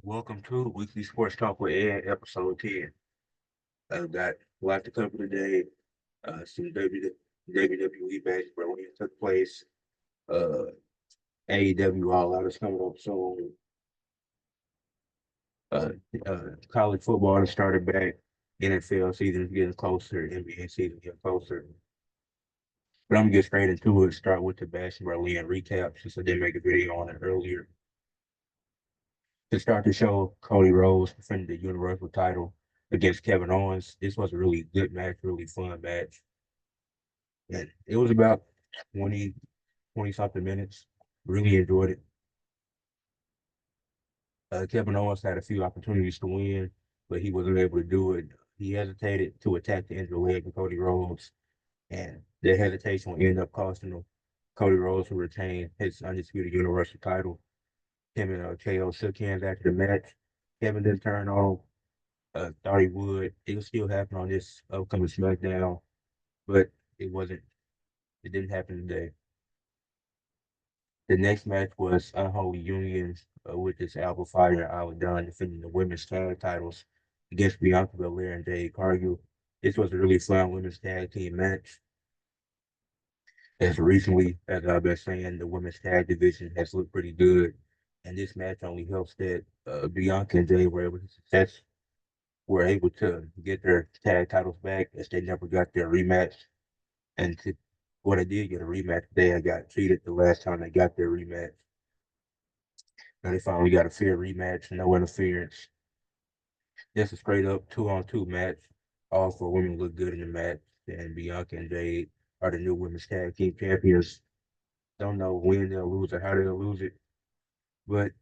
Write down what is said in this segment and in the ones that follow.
Welcome to Weekly Sports Talk with Ed, episode 10. I've got a lot to cover today. Some WWE match Berlin took place. Uh, AEW All Out is coming up soon. Uh, College football has started back. NFL season is getting closer. NBA season getting closer. But I'm gonna get straight into it. Start with the Bash Berlin recap since I did make a video on it earlier. To start the show, Cody Rhodes defended the Universal title against Kevin Owens. This was a really good match, really fun match. And it was about 20 something minutes. Really enjoyed it. Kevin Owens had a few opportunities to win, but he wasn't able to do it. He hesitated to attack the injured leg of Cody Rhodes, and that hesitation will end up costing him. Cody Rhodes will retain his undisputed Universal title. Him and KO shook hands after the match. Kevin didn't turn on him. Thought he would. It will still happen on this upcoming SmackDown, but it wasn't. It didn't happen today. The next match was Unholy Unions with this Alpha Fire and Isla Dawn defending the women's tag titles against Bianca Belair and Jade Cargill. This was a really fun women's tag team match. As recently, as I've been saying, the women's tag division has looked pretty good, and this match only helps that Bianca and Jade were able to get their tag titles back as they never got their rematch. And to, what I did get a rematch today, I got cheated the last time they got their rematch. Now they finally got a fair rematch, no interference. Just a straight up 2-on-2 match. All four women look good in the match, and Bianca and Jade are the new women's tag team champions. Don't know when they'll lose or how they'll lose it, but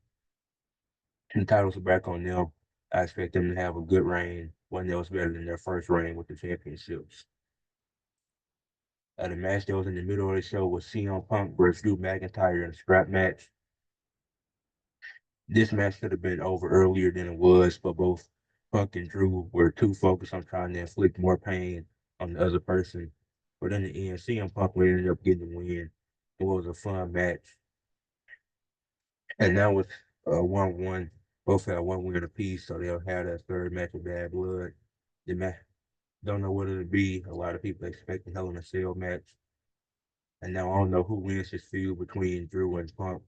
the titles are back on them. I expect them to have a good reign, one that was better than their first reign with the championships. The match that was in the middle of the show was CM Punk versus Drew McIntyre in a scrap match. This match should have been over earlier than it was, but both Punk and Drew were too focused on trying to inflict more pain on the other person. But in the end, CM Punk ended up getting the win. It was a fun match. And now with 1-1, both had one win apiece, so they'll have that third match of Bad Blood. The match, don't know what it'll be. A lot of people expect a Hell in a Cell match. And now I don't know who wins this feud between Drew and Punk.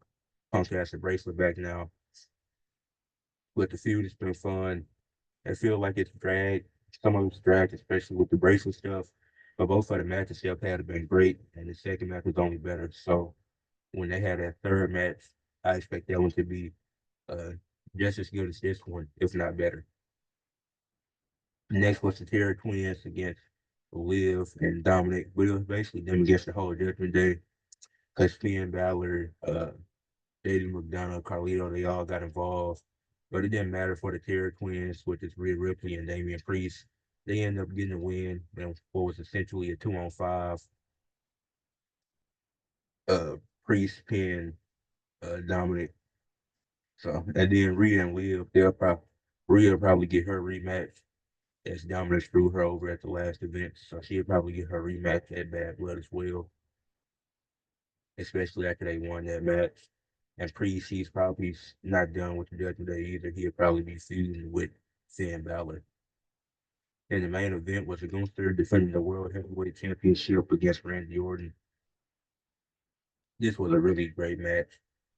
Punk has the bracelet back now. But the feud has been fun. I feel like it's dragged. Some of it's dragged, especially with the bracelet stuff. But both of the matches they've had have been great, and the second match was only better. So when they had that third match, I expect that one to be uh, just as good as this one, if not better. Next was the Terror Twins against Liv and Dominic. But it was basically them against the whole Judgment Day because Finn Balor, David McDonough, Carlito, they all got involved. But it didn't matter for the Terror Twins, which is Rhea Ripley and Damian Priest. They ended up getting a win in what was essentially a 2-on-5. Uh, Priest pinned Dominic. So and then Rhea and Liv, Rhea will probably get her rematch as Dominic screwed her over at the last event. So she'll probably get her rematch at Bad Blood as well, especially after they won that match. And Priest, he's probably not done with the Judgment Day either. He'll probably be feuding with Finn Balor. And the main event was Gunther defending the World Heavyweight Championship against Randy Orton. This was a really great match.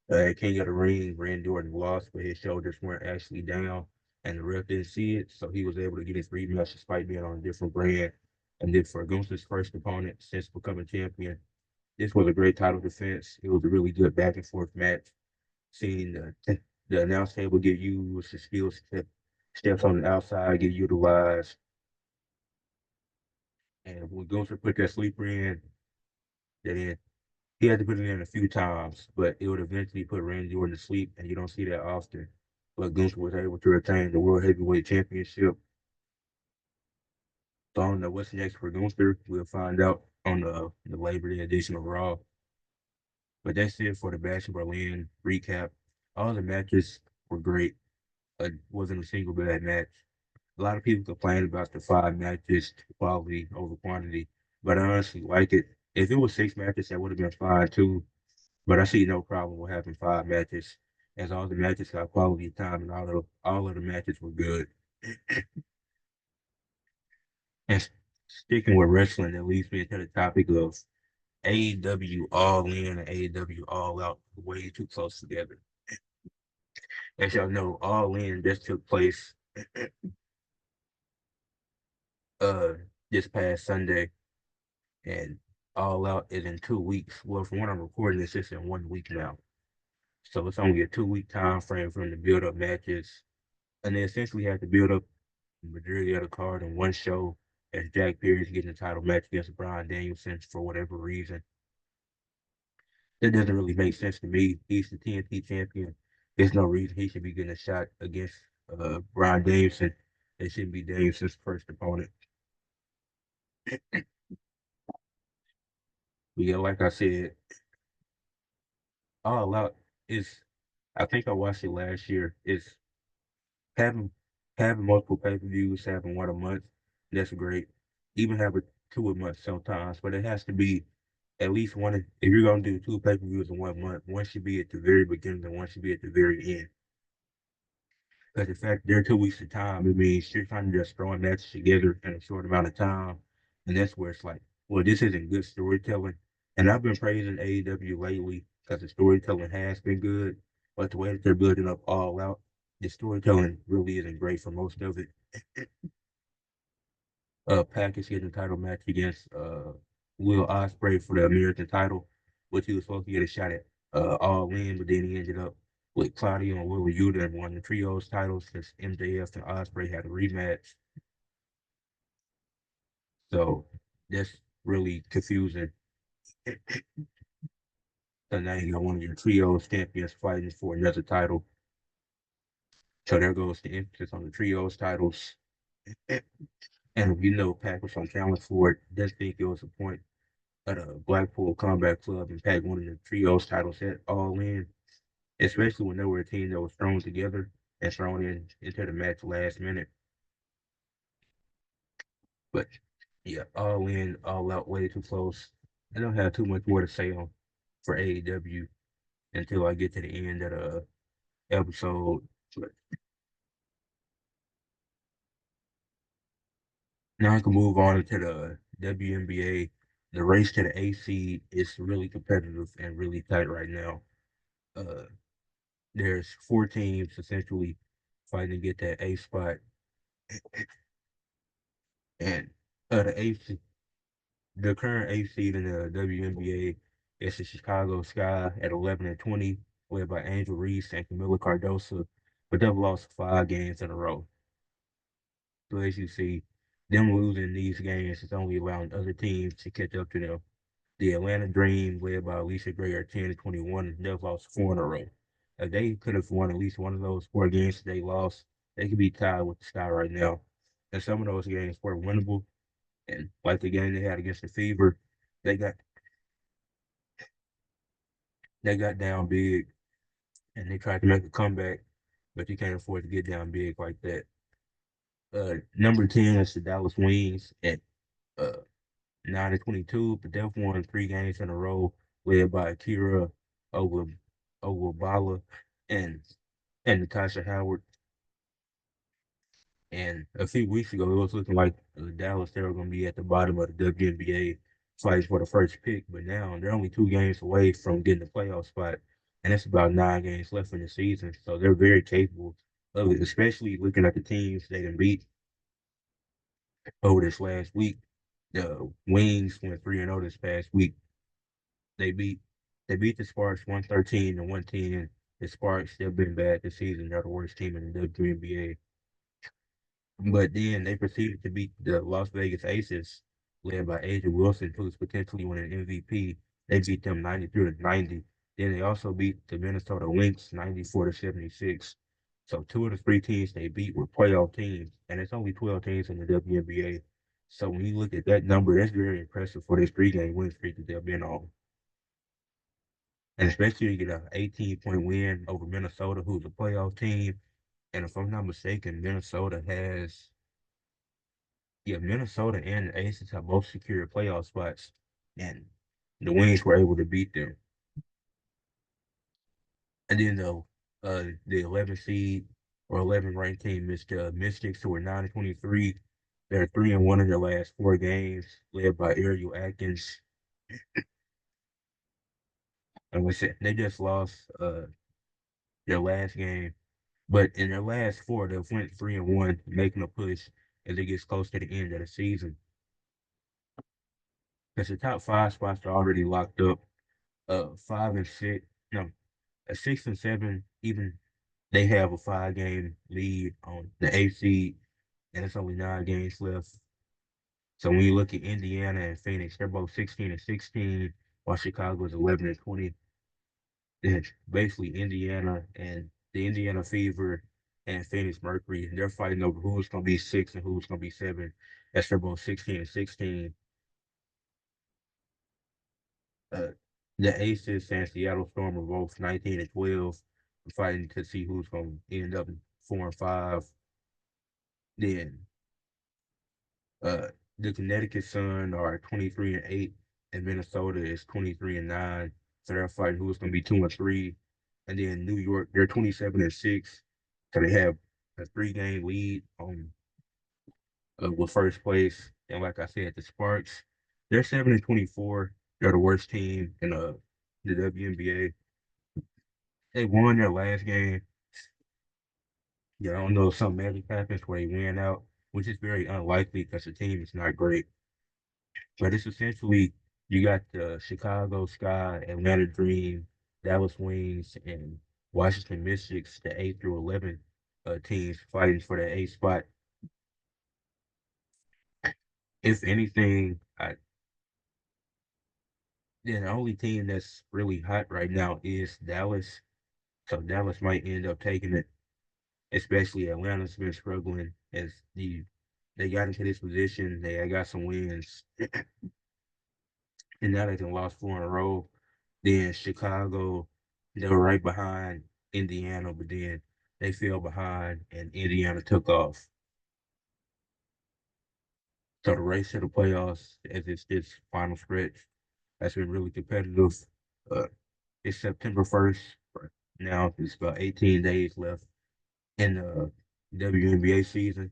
King of the Ring, Randy Orton lost, but his shoulders weren't actually down, and the ref didn't see it, so he was able to get his rematch despite being on a different brand. And then for Gunther's first opponent since becoming champion, this was a great title defense. It was a really good back and forth match. Seeing the announce table get used, the steps on the outside get utilized. And when Gunther put that sleeper in, then he had to put it in a few times, but it would eventually put Randy Orton to sleep, and you don't see that often. But Gunther was able to retain the World Heavyweight Championship. So I don't know what's next for Gunther. We'll find out on the Labor Day edition of Raw. But that's it for the Bash in Berlin recap. All the matches were great. Wasn't a single bad match. A lot of people complain about the 5 matches, quality over quantity, but I honestly like it. If it was 6 matches, that would have been fine too. But I see no problem with having 5 matches. as all the matches got quality time and all of the matches were good. And sticking with wrestling, that leads me into the topic of AEW All In and AEW All Out way too close together. As y'all know, All In just took place uh this past Sunday, and All Out is in 2 weeks. Well, from when I'm recording this, it's in 1 week now. So it's only a 2 week time frame for them to build up matches. And they essentially have to build up the majority of the card in one show as Jack Perry's getting a title match against Bryan Danielson for whatever reason. That doesn't really make sense to me. He's the TNT champion. There's no reason he should be getting a shot against Bryan Danielson. It shouldn't be Danielson's first opponent. But yeah, like I said, All Out is, I think I watched it last year. Is having having multiple pay-per-views, having one a month, that's great. Even have a two a month sometimes, but it has to be at least one. If you're gonna do two pay-per-views in 1 month, one should be at the very beginning and one should be at the very end. Because the fact they're 2 weeks of time, it means you're trying to just throwing matches together in a short amount of time. And that's where it's like, well, this isn't good storytelling. And I've been praising AEW lately because the storytelling has been good, but the way that they're building up All Out, the storytelling really isn't great for most of it. Pac is getting a title match against Will Ospreay for the American title, which he was supposed to get a shot at All In, but then he ended up with Claudio and Willa Yuta and won the trios titles because MJF and Ospreay had a rematch. So that's really confusing. So now you got one of your trios champions fighting for another title. So there goes the emphasis on the trios titles. And if you know Pac was on challenge for it, doesn't think it was a point at a Blackpool Combat Club and Pac winning the trios titles at All In, especially when they were a team that was thrown together and thrown into the match last minute. But yeah, All In, All Out, way too close. I don't have too much more to say on for AEW until I get to the end of the episode. But now I can move on into the WNBA. The race to the A seed is really competitive and really tight right now. Uh, there's four teams essentially fighting to get that A spot, and the A the current A seed in the WNBA is the Chicago Sky at 11-20, led by Angel Reese and Camila Cardoso, but they've lost 5 games in a row. So as you see, them losing these games is only allowing other teams to catch up to them. The Atlanta Dream, led by Alicia Gray, are 10-21. They've lost 4 in a row. If they could have won at least one of those 4 games that they lost, they could be tied with the Sky right now. And some of those games were winnable. And like the game they had against the Fever, they got they got down big and they tried to make a comeback, but you can't afford to get down big like that. Number 10 is the Dallas Wings at uh 9-22, but they've won 3 games in a row, led by Akira Ogwabala and Natasha Howard. And a few weeks ago, it was looking like Dallas they were going to be at the bottom of the WNBA fight for the first pick, but now they're only 2 games away from getting the playoff spot, and it's about 9 games left in the season. So they're very capable of it, especially looking at the teams they can beat over this last week. The Wings went 3-0 this past week. They beat they beat the Sparks 113-110. The Sparks they've been bad this season. They're the worst team in the WNBA. But then they proceeded to beat the Las Vegas Aces, led by Asia Wilson, who's potentially winning MVP. They beat them 93-90. Then they also beat the Minnesota Lynx 94-76. So 2 of the 3 teams they beat were playoff teams, and it's only 12 teams in the WNBA. So when you look at that number, that's very impressive for this 3 game win streak that they've been on. And especially to get an 18-point win over Minnesota, who's a playoff team. And if I'm not mistaken, Minnesota and the Aces have both secured playoff spots, and the Wings were able to beat them. And then though the 11 seed or 11 ranked team is the Mystics, who are 9-23. They're 3-1 in their last four games, led by Ariel Atkins. And we said they just lost their last game, but in their last four, they went 3-1, making a push as it gets close to the end of the season. Because the top five spots are already locked up. 5 and 6, no, a 6 and 7. Even they have a 5 game lead on the eighth seed, and it's only 9 games left. So when you look at Indiana and Phoenix, they're both 16-16, while Chicago is 11-20. Then basically Indiana and the Indiana Fever and Phoenix Mercury, they're fighting over who's going to be 6 and who's going to be 7. As they're both 16-16. Uh, the Aces and Seattle Storm are both 19-12, fighting to see who's going to end up 4-5. Then uh, the Connecticut Sun are 23-8, and Minnesota is 23-9. So they're fighting who's going to be 2-3. And then New York, they're 27-6. So they have a 3 game lead on with first place. And like I said, the Sparks, they're 7-24. They're the worst team in the WNBA. They won their last game. Yeah, I don't know if something magic happens where they win out, which is very unlikely because the team is not great. But it's essentially you got the Chicago Sky, Atlanta Dream, Dallas Wings, and Washington Mystics, the 8 through 11 teams fighting for the 8th spot. If anything, then the only team that's really hot right now is Dallas. So Dallas might end up taking it, especially Atlanta's been struggling as they got into this position. They got some wins, and now they can lost 4 in a row. Then Chicago, they were right behind Indiana, but then they fell behind and Indiana took off. So the race to the playoffs, as it's this final stretch, has been really competitive. Uh, it's September 1st. Now it's about 18 days left in the WNBA season.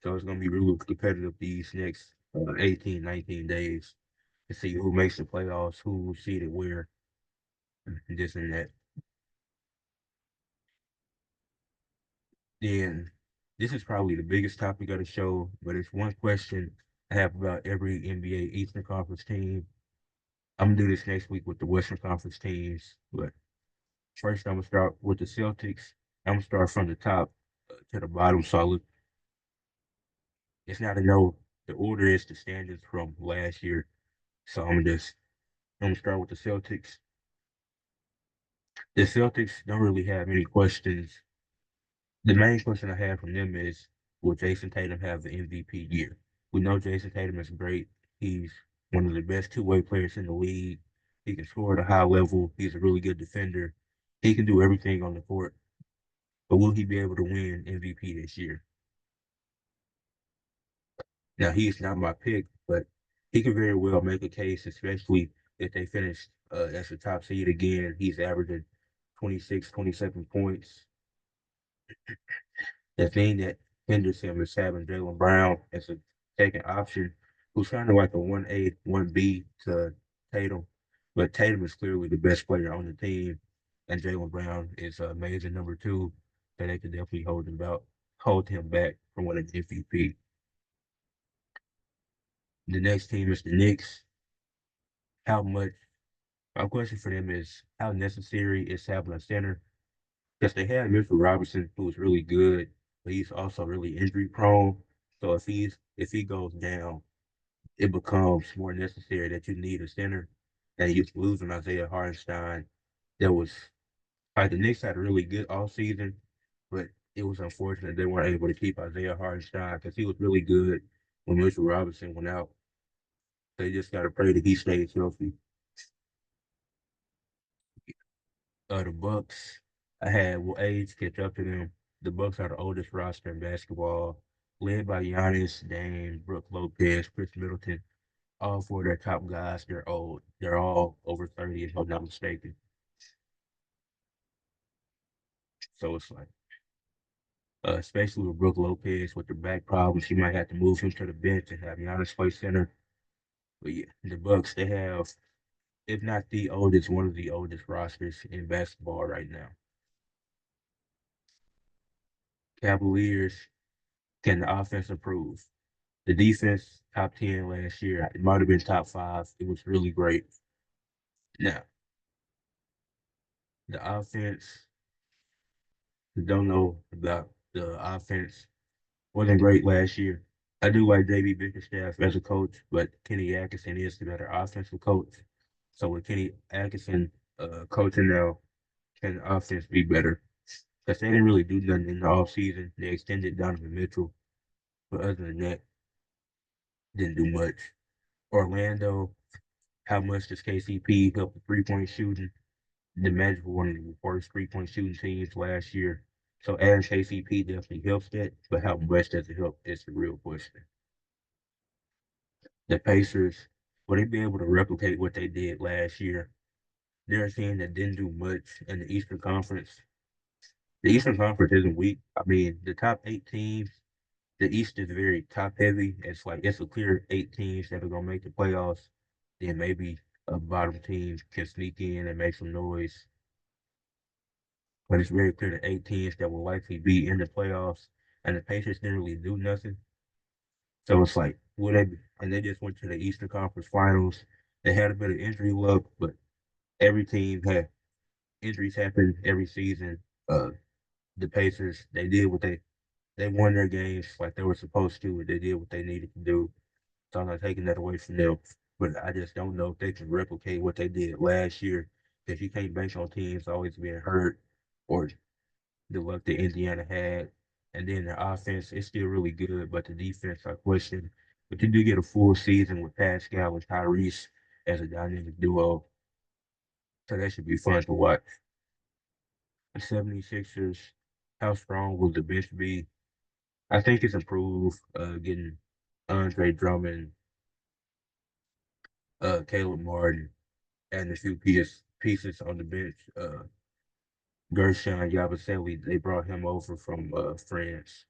So it's going to be really competitive these next 18, 19 days to see who makes the playoffs, who seeded where, and this and that. Then this is probably the biggest topic of the show, but it's one question I have about every NBA Eastern Conference team. I'm gonna do this next week with the Western Conference teams, but first I'm gonna start with the Celtics. I'm gonna start from the top to the bottom. So I look, it's not a no. The order is the standards from last year. So I'm gonna start with the Celtics. The Celtics don't really have any questions. The main question I have from them is, will Jason Tatum have the MVP year? We know Jason Tatum is great. He's one of the best two-way players in the league. He can score at a high level. He's a really good defender. He can do everything on the court. But will he be able to win MVP this year? Now, he's not my pick, but he can very well make a case, especially if they finish as the top seed again. He's averaging 26, 27 points. The thing that hinders him is having Jaylen Brown as a second option, who's kind of like a 1A, 1B to Tatum. But Tatum is clearly the best player on the team, and Jaylen Brown is a major number two, so they could definitely hold him back from winning MVP. The next team is the Knicks. How much? My question for them is how necessary is having a center? Because they had Mitchell Robinson, who was really good, but he's also really injury prone. So if he goes down, it becomes more necessary that you need a center. And you losing Isaiah Hartenstein. That was like the Knicks had a really good off season, but it was unfortunate they weren't able to keep Isaiah Hartenstein because he was really good when Mitchell Robinson went out. They just got to pray that he stays healthy. The Bucks, I had will age catch up to them. The Bucks are the oldest roster in basketball, led by Giannis, Dame, Brooke Lopez, Chris Middleton. All four of their top guys, they're old. They're all over 30, if I'm not mistaken. So it's like, especially with Brooke Lopez with the back problems, she might have to move him to the bench and have Giannis play center. But yeah, the Bucks, they have, if not the oldest, one of the oldest rosters in basketball right now. Cavaliers, can the offense improve? The defense, top 10 last year. It might have been top five. It was really great. Now, the offense, don't know about the offense. Wasn't great last year. I do like JB Bickerstaff as a coach, but Kenny Atkinson is the better offensive coach. So with Kenny Atkinson coaching now, can the offense be better? Because they didn't really do nothing in the offseason. They extended Donovan Mitchell, but other than that, didn't do much. Orlando, how much does KCP help the 3-point shooting? The Magic were one of the worst 3-point shooting teams last year. So adding KCP definitely helps that, but how much does it help is the real question. The Pacers, will they be able to replicate what they did last year? They're a team that didn't do much in the Eastern Conference. The Eastern Conference isn't weak. I mean, the top 8 teams, the East is very top heavy. It's like it's a clear 8 teams that are gonna make the playoffs. Then maybe a bottom team can sneak in and make some noise. But it's very clear the 8 teams that will likely be in the playoffs. And the Pacers didn't really do nothing. So it's like, would they? And they just went to the Eastern Conference Finals. They had a bit of injury luck, but every team had injuries happen every season. Uh, the Pacers, they won their games like they were supposed to. They did what they needed to do. So I'm not taking that away from them. But I just don't know if they can replicate what they did last year. Because you can't bank on teams always being hurt or the luck that Indiana had. And then the offense is still really good, but the defense, I question. But you do get a full season with Pascal and Tyrese as a dynamic duo. So that should be fun to watch. The 76ers, how strong will the bench be? I think it's improved, getting Andre Drummond, Caleb Martin, and a few pieces on the bench. Gershon Yabusele, they brought him over from France.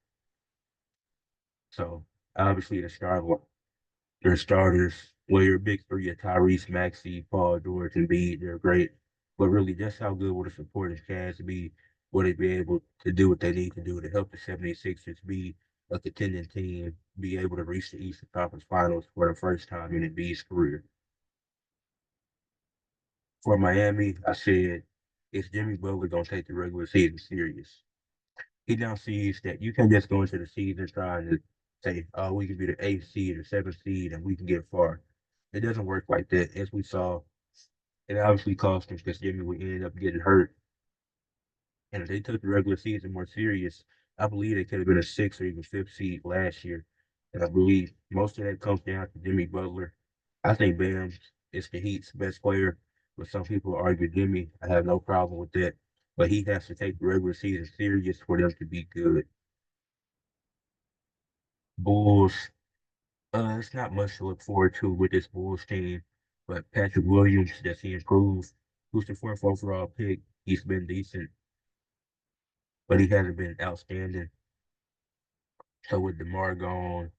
So obviously their starters, well, your big three are Tyrese Maxey, Paul George, and Bede. They're great. But really, just how good will the supporting cast be? Will they be able to do what they need to do to help the 76ers be a contending team, be able to reach the Eastern Conference Finals for the first time in Embiid's career? For Miami, I said, is Jimmy Butler going to take the regular season serious? He now sees that you can't just go into the season trying to say, oh, we can be the 8th seed or 7th seed and we can get far. It doesn't work like that. As we saw, it obviously cost him because Jimmy would end up getting hurt. And if they took the regular season more serious, I believe they could have been a 6th or even 5th seed last year. And I believe most of that comes down to Jimmy Butler. I think Bam is the Heat's best player, but some people argue Jimmy. I have no problem with that. But he has to take the regular season serious for them to be good. Bulls, it's not much to look forward to with this Bulls team, but Patrick Williams, does he improve? Who's the fourth overall pick? He's been decent, but he hasn't been outstanding. So with DeMar gone,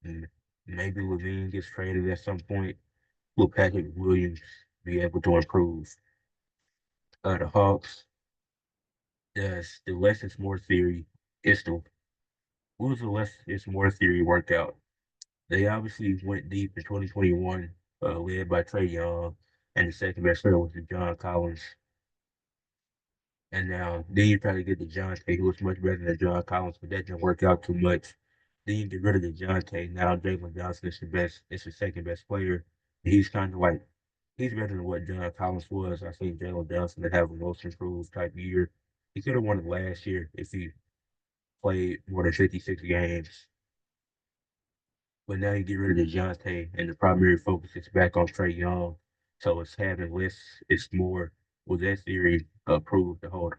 and maybe Levine gets traded at some point, will Patrick Williams be able to improve? The Hawks, does the less is more theory, it's the what was the less is more theory workout? They obviously went deep in 2021, led by Trey Young, and the second best player was John Collins. And now then you try to get the Dejounte, who was much better than John Collins, but that didn't work out too much. Then you get rid of the Dejounte. Now Jalen Johnson is the best, it's the second best player. He's kind of like he's better than what John Collins was. I think Jalen Johnson to have a most improved type year. He could have won it last year if he played more than 56 games. But now you get rid of the Dejounte, and the primary focus is back on Trey Young. So it's having less, it's more. Will that theory prove the whole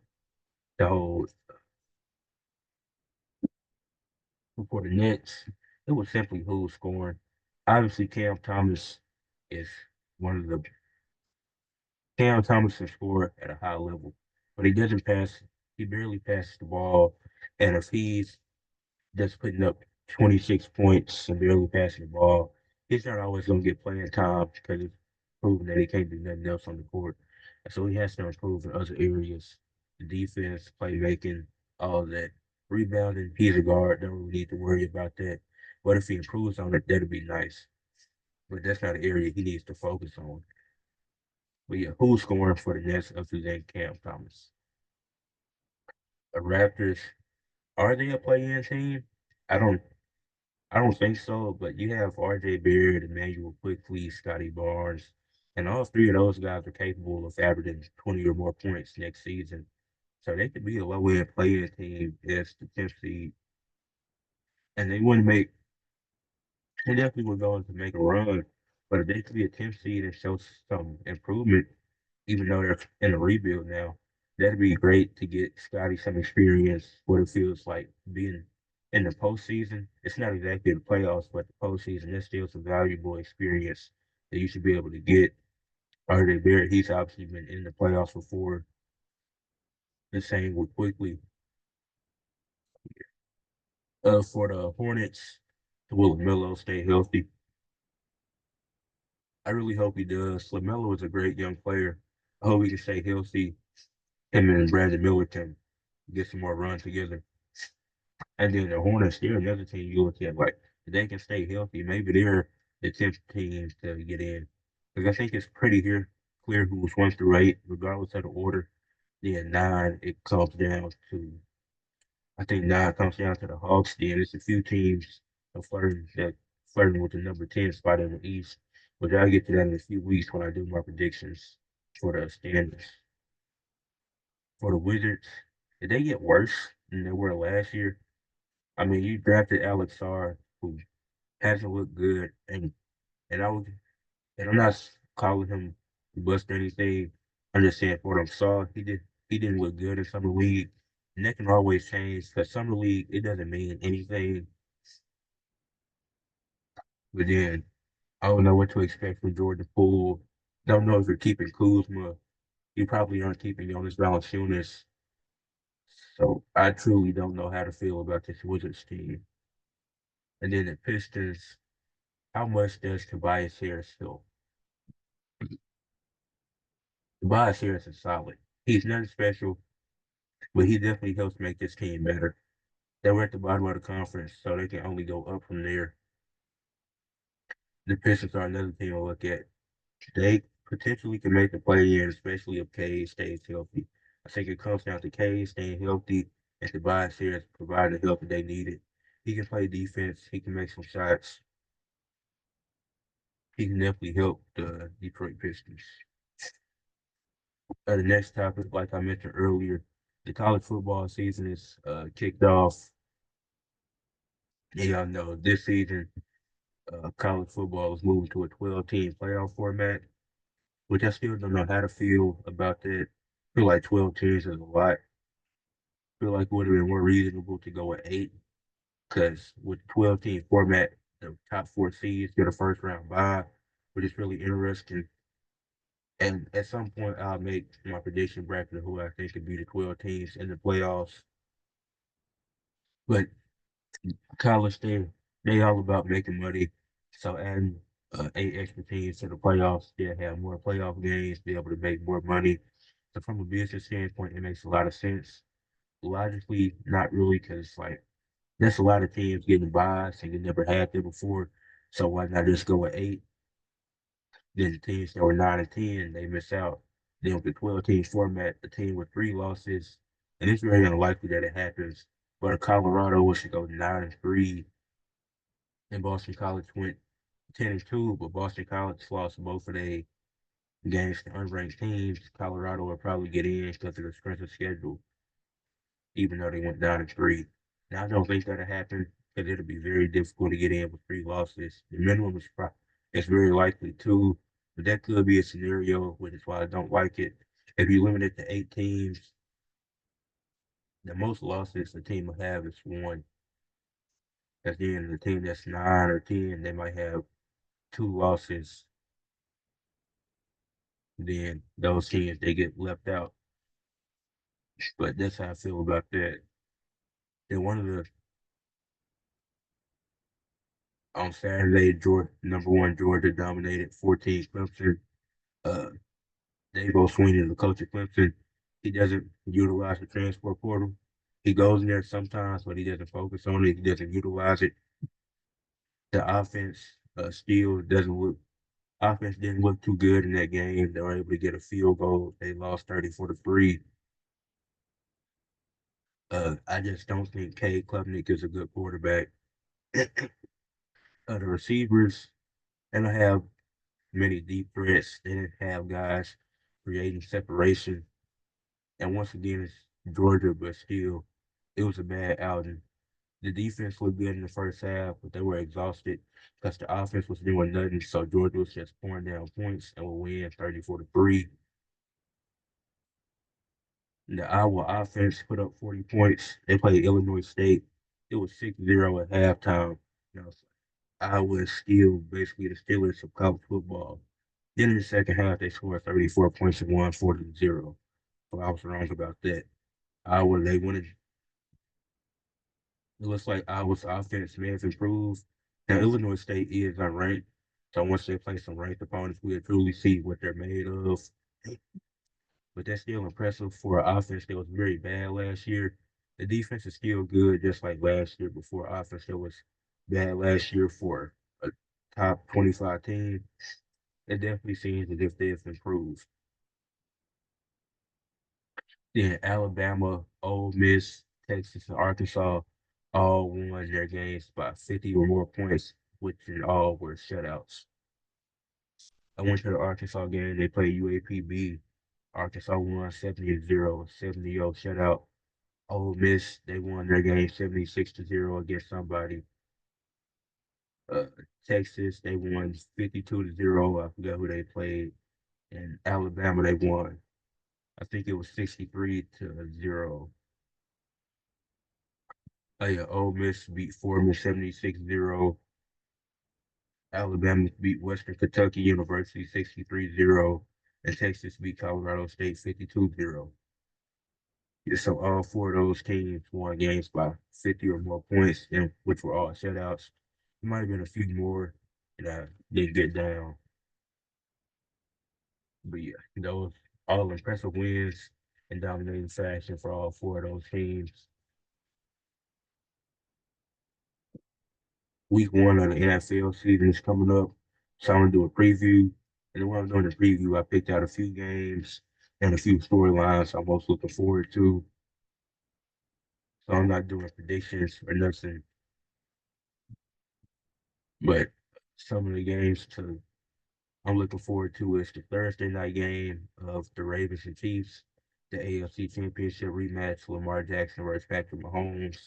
for the Nets? It was simply who's scoring. Obviously, is one of the Cam Thomas can score at a high level, but he doesn't pass. He barely passes the ball, and if he's just putting up 26 points and barely passing the ball, he's not always going to get playing time because it's proven that he can't do nothing else on the court. And so he has to improve in other areas, the defense, playmaking, all of that. Rebounding, he's a guard, don't really need to worry about that. But if he improves on it, that'd be nice. But that's not an area he needs to focus on. But yeah, who's scoring for the Nets other than Cam Thomas? The Raptors, are they a play-in team? I don't I don't think so, but you have RJ Barrett, Emmanuel Quickly, Scotty Barnes, and all three of those guys are capable of averaging 20 or more points next season. So they could be a low-end play-in team as the 10th seed, and they definitely were going to make a run, but if they could be a 10th seed and show some improvement, even though they're in a rebuild now, that'd be great to get Scotty some experience, what it feels like being in the postseason. It's not exactly the playoffs, but the postseason, that's still some valuable experience that you should be able to get. RJ Barrett, he's obviously been in the playoffs before. The same with Quickly. For the Hornets, will LaMelo stay healthy? I really hope he does. LaMelo is a great young player. I hope he can stay healthy. Him and Brandon Miller can get some more runs together. And then the Hornets, they're another team you look at, like, if they can stay healthy, maybe they're the 10th team to get in. Because I think it's pretty clear who's 1 through 8, regardless of the order. Then 9, it comes down to, I think 9 comes down to the Hawks. Then it's a few teams flirting with the number 10 spot in the East. But I'll get to that in a few weeks when I do my predictions for the standings. For the Wizards, did they get worse than they were last year? I mean, you drafted Alex Sarr, who hasn't looked good, and I was, and I'm not calling him bust or anything. I'm just saying for what I saw, he didn't look good in summer league, and that can always change. Because summer league, it doesn't mean anything. But then I don't know what to expect from Jordan Poole. Don't know if you're keeping Kuzma. You probably aren't keeping Jonas Valanciunas. So I truly don't know how to feel about this Wizards team. And then the Pistons, how much does Tobias Harris help? Tobias Harris is solid. He's nothing special, but he definitely helps make this team better. They were at the bottom of the conference, so they can only go up from there. The Pistons are another team to look at. They potentially can make the play in, especially if Cade stays healthy. I think it comes down to Cade staying healthy and Tobias Harris providing the help that they needed. He can play defense. He can make some shots. He can definitely help the Detroit Pistons. The next topic, like I mentioned earlier, the college football season is kicked off. And y'all know this season, college football is moving to a 12-team playoff format, which I still don't know how to feel about that. I feel like 12 teams is a lot. I feel like it would have been more reasonable to go with 8, because with the 12-team format, the top 4 seeds get a first round bye, which is really interesting. And at some point, I'll make my prediction bracket of who I think could be the 12 teams in the playoffs. But college, they all about making money. So adding 8 extra teams to the playoffs, they'll have more playoff games, be able to make more money. So from a business standpoint, it makes a lot of sense. Logically, not really, because like there's a lot of teams getting buys and you never had them before. So why not just go with 8? Then the teams that were 9 and 10, they miss out. Then with the 12 team format, the team with 3 losses, and it's very unlikely that it happens. But Colorado was to go 9-3, and Boston College went 10-2, but Boston College lost both of their games to unranked teams. Colorado will probably get in because of the strength of schedule, even though they went 9-3. Now I don't think that'll happen because it'll be very difficult to get in with 3 losses. The minimum is very likely 2, but that could be a scenario, which is why I don't like it. If you limit it to 8 teams, the most losses a team will have is 1. Because then the team that's 9 or 10, they might have 2 losses. Then those teams they get left out. But that's how I feel about that. Then one of the on Saturday, Georgia, number one Georgia dominated 14 Clemson. Uh, Dabo Swinney, the coach of Clemson, he doesn't utilize the transfer portal. He goes in there sometimes, but he doesn't focus on it. He doesn't utilize it. The offense still doesn't look. Offense didn't look too good in that game. They were able to get a field goal. They lost 34-3. I just don't think Cade Klubnik is a good quarterback. The receivers, they don't have many deep threats. They didn't have guys creating separation. And once again, it's Georgia, but still, it was a bad outing. The defense looked good in the first half, but they were exhausted because the offense was doing nothing. So Georgia was just pouring down points and will win 34-3. The Iowa offense put up 40 points. They played Illinois State. It was 6-0 at halftime. You know, Iowa is still basically the Steelers of college football. Then in the second half, they scored 34 points and won 40-0. So I was wrong about that. Iowa, they wanted. It looks like Iowa's offense may have improved. Now, Illinois State is unranked. So once they play some ranked opponents, we'll truly see what they're made of. But that's still impressive for an offense that was very bad last year. The defense is still good, just like last year before offense that was bad last year for a top 25 team. It definitely seems as if they've improved. Then Alabama, Ole Miss, Texas, and Arkansas all won their games by 50 or more points, which in all were shutouts. I went to the Arkansas game. They played UAPB. Arkansas won 70-0, 70-0 shutout. Ole Miss, they won their game 76-0 against somebody. Uh, Texas, they won 52-0. I forgot who they played. And Alabama, they won. I think it was 63-0. Oh yeah, Ole Miss beat Fordham 76-0. Alabama beat Western Kentucky University 63-0. And Texas beat Colorado State 52-0. Yeah, so all four of those teams won games by 50 or more points, and which were all shutouts. There might have been a few more that I didn't get down. But yeah, those all impressive wins in dominating fashion for all four of those teams. Week one of the NFL season is coming up. So I'm gonna do a preview. And when I'm doing the preview, I picked out a few games and a few storylines I'm most looking forward to. So I'm not doing predictions or nothing, but some of the games to I'm looking forward to is the Thursday night game of the Ravens and Chiefs, the AFC Championship rematch, Lamar Jackson versus Patrick Mahomes.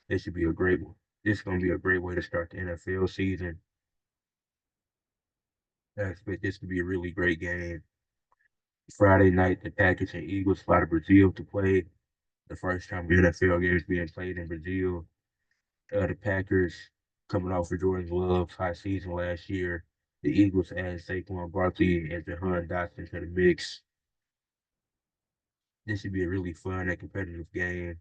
This should be a great one. This is going to be a great way to start the NFL season. I expect this to be a really great game. Friday night, the Packers and Eagles fly to Brazil to play. The first time the NFL game is being played in Brazil. The Packers coming off of Jordan Love's high season last year. The Eagles added Saquon Barkley and Jahan Dotson to the mix. This should be a really fun and competitive game.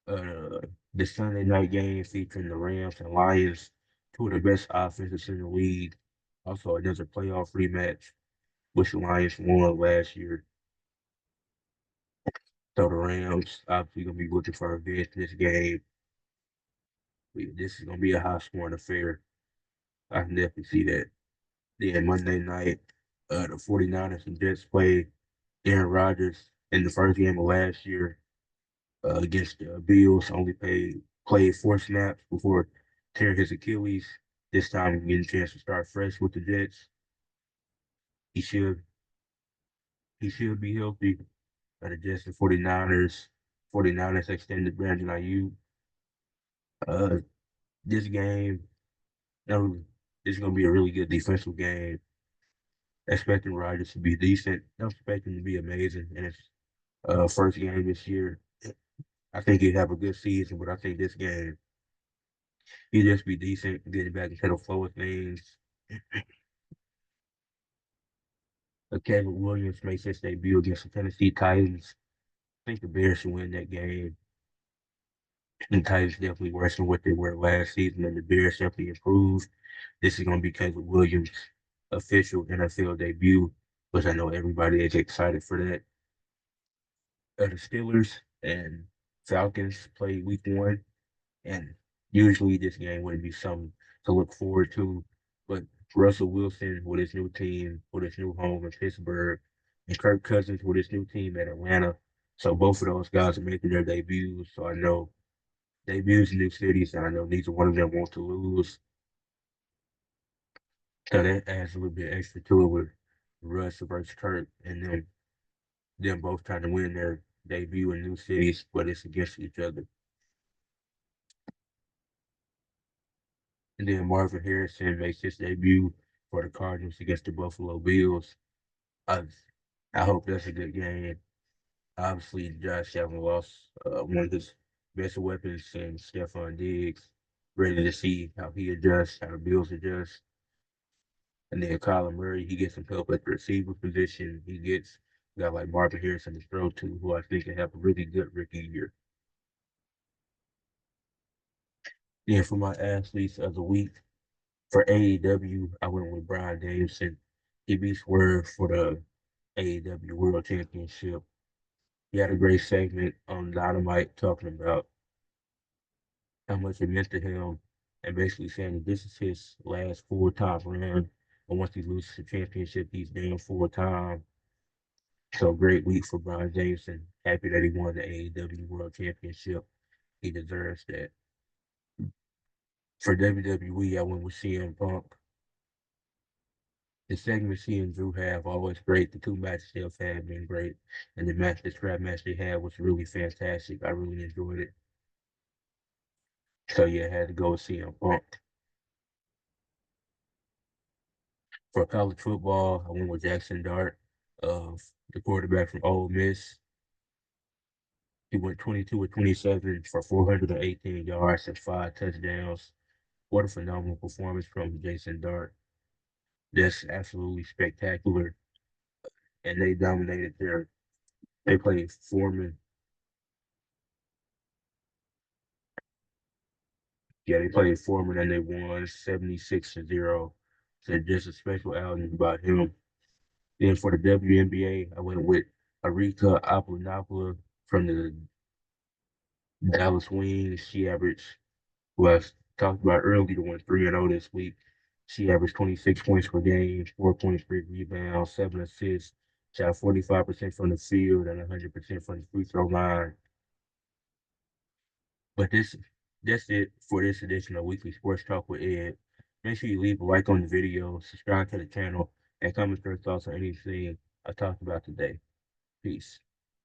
Uh, the Sunday night game featuring the Rams and Lions, two of the best offenses in the league. Also, another playoff rematch, which the Lions won last year. So the Rams obviously gonna be looking for revenge in this game. This is gonna be a high scoring affair. I can definitely see that. Then Monday night, the 49ers and Jets play Aaron Rodgers in the first game of last year against the Bills. Only played 4 snaps before tearing his Achilles. This time, getting a chance to start fresh with the Jets. He should he should be healthy. The Jets and 49ers extended Brandon Ayuk. Uh, this game, no, this is gonna be a really good defensive game. Expecting Rodgers to be decent. I'm expecting to be amazing in his first game this year. I think he'd have a good season, but I think this game he'd just be decent, getting back into the flow of things. Caleb Williams makes his debut against the Tennessee Titans. I think the Bears should win that game. The Titans definitely worse than what they were last season, and the Bears definitely improved. This is going to be Caleb Williams' official NFL debut, which I know everybody is excited for that. The Steelers and Falcons play week 1, and usually this game would be something to look forward to. But Russell Wilson with his new team, with his new home in Pittsburgh, and Kirk Cousins with his new team at Atlanta. So both of those guys are making their debuts. So I know debuts in new cities, and I know neither one of them want to lose. So that adds a little bit extra to it with Russ versus Kirk, and then them both trying to win their debut in new cities, but it's against each other. And then Marvin Harrison makes his debut for the Cardinals against the Buffalo Bills. I, I hope that's a good game. Obviously, Josh Allen lost one of his best weapons in Stephon Diggs. Ready to see how he adjusts, how the Bills adjust. And then Kyler Murray, he gets some help at the receiver position. He gets a guy like Marvin Harrison to throw to, who I think can have a really good rookie year. Then for my athletes of the week, for AEW, I went with Brian Danielson. He beat Swerve for the AEW World Championship. He had a great segment on Dynamite talking about how much it meant to him and basically saying that this is his last full-time run. And once he loses the championship, he's done full-time. So great week for Brian Danielson. Happy that he won the AEW World Championship. He deserves that. For WWE, I went with CM Punk. The segments he and Drew have always great. The two matches they've had been great. And the scrap match they had was really fantastic. I really enjoyed it. So yeah, I had to go with CM Punk. For college football, I went with Jackson Dart, the quarterback from Ole Miss. He went 22 or 27 for 418 yards and 5 touchdowns. What a phenomenal performance from Jason Dart. That's absolutely spectacular. And they dominated they played Foreman. Yeah, they played Foreman and they won 76-0. So just a special outing about him. Then for the WNBA, I went with Arika Apunapla from the Dallas Wings. She averaged, well, I talked about earlier, went 3-0 this week. She averaged 26 points per game, 4.3 rebounds, 7 assists, shot 45% from the field and 100% from the free throw line. But that's it for this edition of Weekly Sports Talk with Ed. Make sure you leave a like on the video, subscribe to the channel, and comment your thoughts on anything I talked about today. Peace.